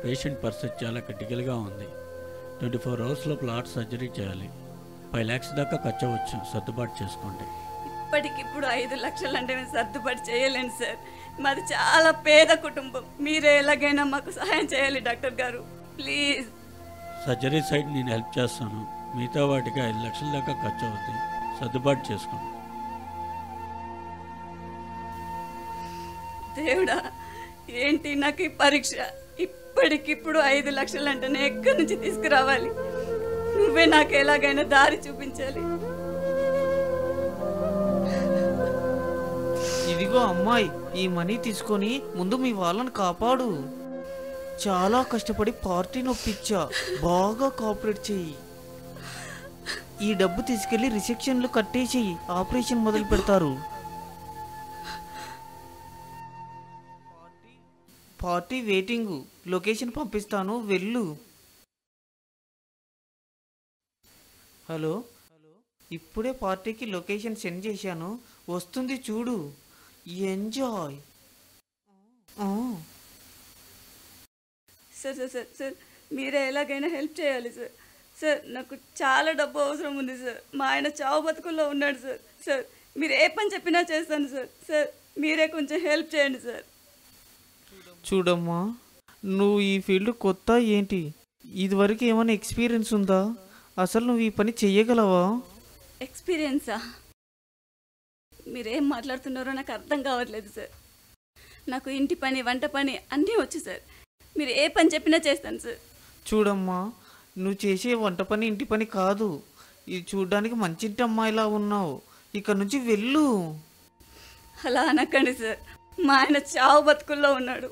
Patient పరిస్థితి చాలా క్రిటికల్గా ఉంది. 24 hours లోపల హార్ట్ సర్జరీ చేయాలి. 5 lakhs దాకా ఖర్చు అవ్వచ్చు. సర్దుబాటు చేసుకోండి. ఇప్పటికిప్పుడు 5 లక్షలు అంటే మేము సర్దుబాటు చేయలేను సార్. మాది చాలా పేద కుటుంబం. మీరే ఎలాగైనా మాకు సహాయం చేయాలి డాక్టర్ గారు, ప్లీజ్. సర్జరీ సైడ్ నేను హెల్ప్ చేస్తాను. మిగతా వాటికి 5 లక్షల దాకా ఖర్చు అవుతుంది. సర్దుబాటు చేసుకోండి. దేవుడా, ఏంటి నాకు ఈ పరీక్ష? ఇప్పటికిప్పుడు 5 లక్షలు అంటే నేను ఎక్కడి నుంచి తీసుకురావాలి? నువ్వే నాకు ఎలాగైనా దారి చూపించాలి. ఇదిగో అమ్మాయి, ఈ మనీ తీసుకొని ముందు మీ వాళ్ళని కాపాడు. చాలా కష్టపడి పార్టీని ఒప్పించా, బాగా కోఆపరేట్ చెయ్యి. ఈ డబ్బు తీసుకెళ్లి రిసెప్షన్లు కట్టేసేయి, ఆపరేషన్ మొదలు పెడతారు. పార్టీ వెయిటింగ్, లొకేషన్ పంపిస్తాను, వెళ్ళు. హలో, ఇప్పుడే పార్టీకి లొకేషన్ సెండ్ చేశాను, వస్తుంది చూడు. Enjoy. Sir sir sir sir మీరే ఎలాగైనా హెల్ప్ చేయాలి సార్. సార్ నాకు చాలా డబ్బు అవసరం ఉంది సార్. మా ఆయన చావు బతుకుల్లో ఉన్నాడు సార్. సార్ మీరు ఏ పని చెప్పినా చేస్తాను సార్. సార్ మీరే కొంచెం హెల్ప్ చేయండి సార్. చూడమ్మా, నువ్వు ఈ ఫీల్డ్ కొత్త ఏంటి? ఇదివరకు ఏమైనా ఎక్స్పీరియన్స్ ఉందా? అసలు నువ్వు ఈ పని చెయ్యగలవా? ఎక్స్పీరియన్సా? మీరేం మాట్లాడుతున్నారో నాకు అర్థం కావట్లేదు సార్. నాకు ఇంటి పని, వంట పని అన్నీ వచ్చు సార్. మీరు ఏ పని చెప్పినా చేస్తాను సార్. చూడమ్మా, నువ్వు చేసే వంట పని ఇంటి పని కాదు. ఇది చూడడానికి మంచింటి అమ్మాయిలా ఉన్నావు. ఇక్కడ నుంచి వెళ్ళు. అలా అనకండి సార్. మా ఆయన చావు బతుకుల్లో ఉన్నాడు.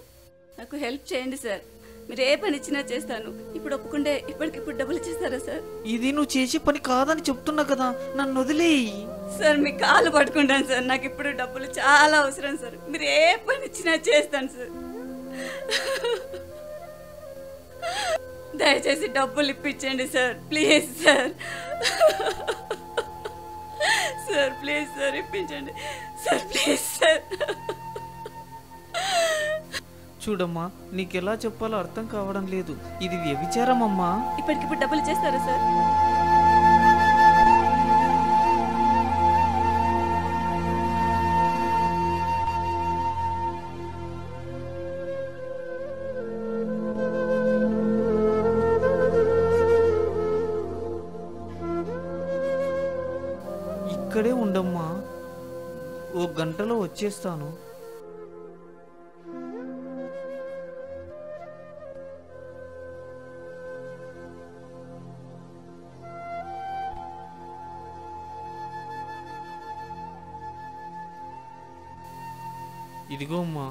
నాకు హెల్ప్ చేయండి సార్. మీరు ఏ పని ఇచ్చినా చేస్తాను. ఇప్పుడు ఒప్పుకుంటే ఇప్పటికిప్పుడు డబ్బులు ఇచ్చేస్తారా సార్? ఇది నువ్వు చేసే పని కాదని చెప్తున్నా కదా, నన్ను వదిలేయి. సార్ మీ కాలు పట్టుకుంటాను సార్. నాకు ఇప్పుడు డబ్బులు చాలా అవసరం సార్. మీరు ఏ పని ఇచ్చినా చేస్తాను సార్. దయచేసి డబ్బులు ఇప్పించండి sir, please sir. Sir please sir, ఇప్పించండి సార్, ప్లీజ్ సార్. చూడమ్మా, నీకెలా చెప్పాలో అర్థం కావడం లేదు. ఇది వ్యభిచారం అమ్మా. ఇప్పటికిప్పుడు డబ్బులు ఇచ్చేస్తారా సార్? ఇక్కడే ఉండమ్మా, 1 గంటలో వచ్చేస్తాను. ఇదిగో అమ్మా,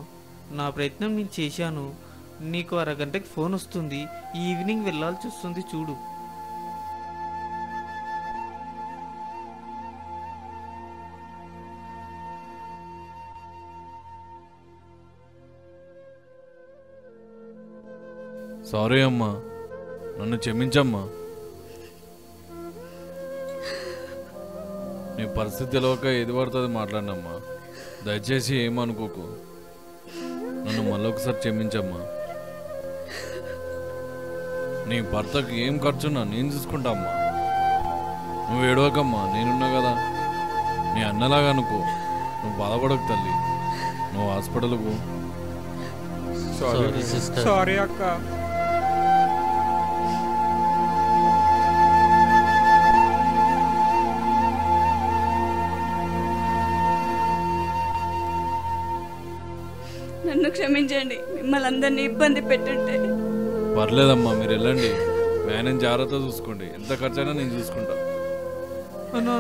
నా ప్రయత్నం నేను చేశాను. నీకు 1 గంటకి ఫోన్ వస్తుంది. ఈవినింగ్ వెళ్ళాల్సి వస్తుంది చూడు. సారీ అమ్మా, నన్ను క్షమించమ్మా. నీ పరిస్థితి తెలియక ఏది పడుతుంది మాట్లాడినమ్మా. దయచేసి ఏమనుకోకు. నన్ను మళ్ళొకసారి క్షమించమ్మా. నీ భర్తకి ఏం ఖర్చున్నా నేను చూసుకుంటా అమ్మా. నువ్వు ఏడవకమ్మా, నేనున్నా కదా. నీ అన్నలాగా అనుకో. నువ్వు బాధపడకు తల్లి. నువ్వు హాస్పిటల్కు. సారీ అక్క. నన్ను క్షమించండి. మిమ్మల్ని అందరినీ ఇబ్బంది పెట్టుంటే. పర్లేదమ్మా, మీరు వెళ్ళండి. మేనేజ్ జాగ్రత్త చూసుకోండి. ఎంత ఖర్చైనా నేను చూసుకుంటా.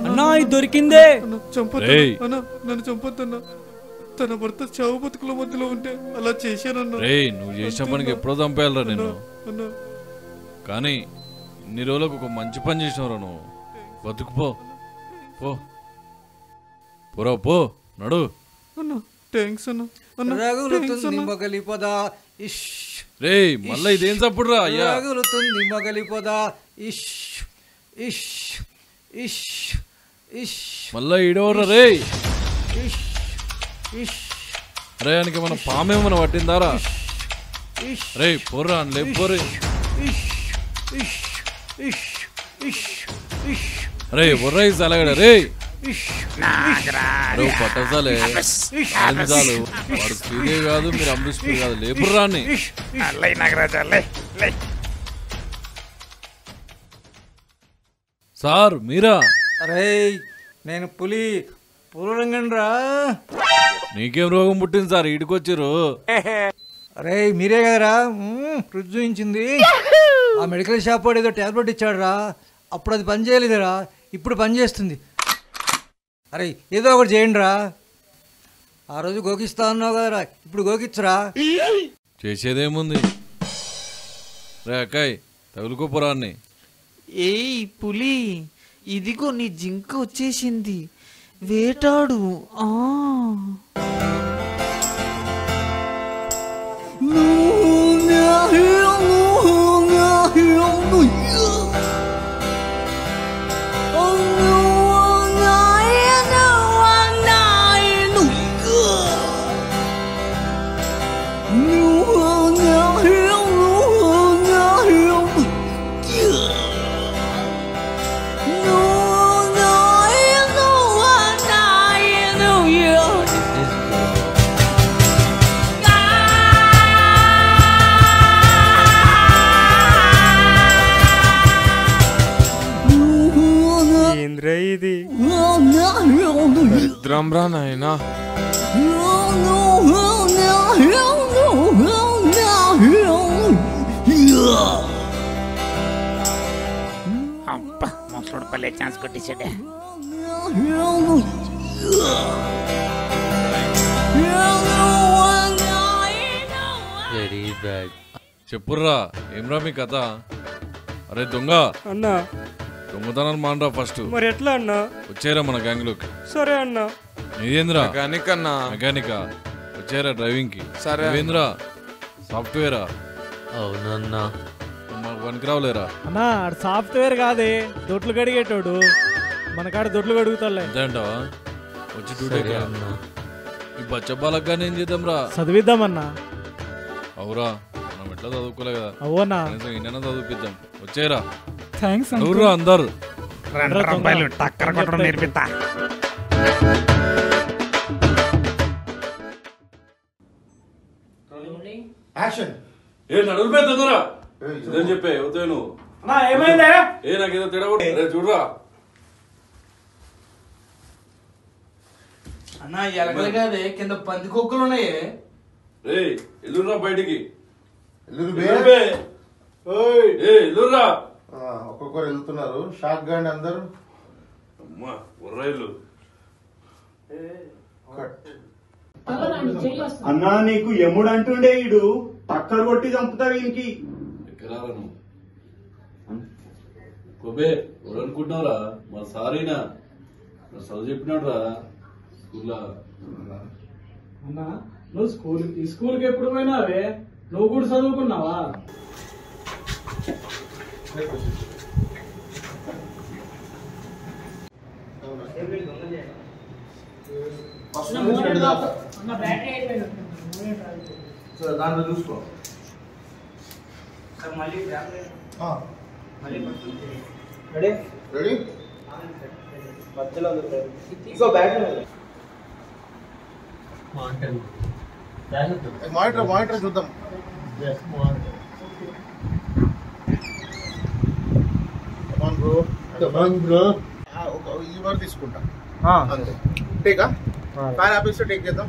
అన్నా ఇది దొరికిందే. నన్ను చంపొద్దన్నా. తన భర్త చావు బతుకుల మధ్యలో ఉంటే అలా చేశానన్నా. నువ్వు చేసిన పనికి ఎప్పుడో చంపేయాలరా నేను. కానీ ఇన్ని రోజులకు ఒక మంచి పని చేసినవరా నువ్వు. బతుకుపో పో, పోరా పో, నడు. థ్యాంక్స్ అన్నా. రగులుతుంది మగలిపోదా. రే మళ్ళా ఇదేం చప్పుడు రా అయ్యా. రగులుతుంది మగలిపోదా. మళ్ళా ఈడవరా రే. రే ఆయనకి మన పామేమన్నా పట్టిందారా? రే పోర్రా లేపోరే రే బొర్రై సలగడ రే పట్టసాలే చాలు వాడు శ్రీదేవి కాదు మీరు అమృత్ కాదు లేపుర్రాన్ని సార్ మీరా అరే నేను పులిరంగన్ రా. నీకేం రోగం పుట్టింది సార్ ఇటుకొచ్చిర్రు అరే మీరే కదరా ఫ్రిడ్జ్ చూయించింది. ఆ మెడికల్ షాప్ వాడు ఏదో ట్యాబ్లెట్ ఇచ్చాడు రా, అప్పుడు అది పని చేయలేదురా, ఇప్పుడు పని చేస్తుంది. అరే ఏదో ఒకటి చేయండి రా. ఆ రోజు గోకిస్తా అన్నావు కదరా, ఇప్పుడు గోకిచ్చురా. చేసేదేముంది రే అక్కాయ్ తగులుకోపోరాన్ని. ఏయ్ పులి, ఇదిగో నీ జింక వచ్చేసింది, వేటాడు. ఇది దరిద్రం రా నాయనా. అబ్బా మోసోడు పల్లె ఛాన్స్ కొట్టేసాడే. Very bad. చెప్పుర్రా ఏమ్రా మీ కథ? అరే దొంగ అన్నా, దొంగతనాలు మానరా ఫస్ట్. మరి ఎట్లా అన్నా? వచ్చారా మన గ్యాంగ్ లోకి. సరే అన్నా. నీదేంద్రా? మెకానిక్ అన్నా. మెకానికా? వచ్చారా డ్రైవింగ్ కి? సరే. నువ్వేంద్రా? సాఫ్ట్వేరా? అవునన్నా. మాకు పనికి రావులేరా? అన్నా సాఫ్ట్వేర్ కాదే, దొడ్లు కడిగేటోడు. మన కాడ దొడ్లు కడుగుతాలే. అంతే అంటావా? వచ్చి డ్యూటీ ఈ బచ్చబాలకు కానీ ఏం చేద్దాంరా? చదివిద్దామన్నా. అవురా, మనం ఎట్లా చదువుకోలే కదా. అవునా? ఇన్న చదివిద్దాం. వచ్చేరా. థ్యాంక్స్ ఎవరురా అందరు? రూపాయలు టక్కర కొట్టడం నేర్పిస్తా. ఏ నడుపే తొందరా చెప్పే నువ్వు. ఏ నాకేదో తేడా చూడరా. అన్నా ఎలగలు కాదే, కింద పంది కుక్కలు ఉన్నాయి. రే ఎల్లురా బయటికి. ఒక్కొక్కరు వెళ్తున్నారు. షాక్ గాండి అందరు. అమ్మా ఉర్రైళ్ళు. అన్నా నీకు ఎముడు అంటుండే ఈడు టక్కర్ కొట్టి చంపుతా వీనికి. ఎక్కరారా నువ్వు? కొబే ఎవరనుకుంటున్నావురా? మా సారీనా చదువు చెప్పినాడు రా స్కూల్లో. అన్నా నువ్వు స్కూల్కి ఎప్పుడు పోయినావే? నువ్వు కూడా చదువుకున్నావా? దాంట్లో చూసుకో. రెడీ? మానిటర్ చూద్దాం. ఈ వరకు తీసుకుంటా. టేకా ఫ్యాన్ ఆఫీస్ టేక్ చేద్దాం.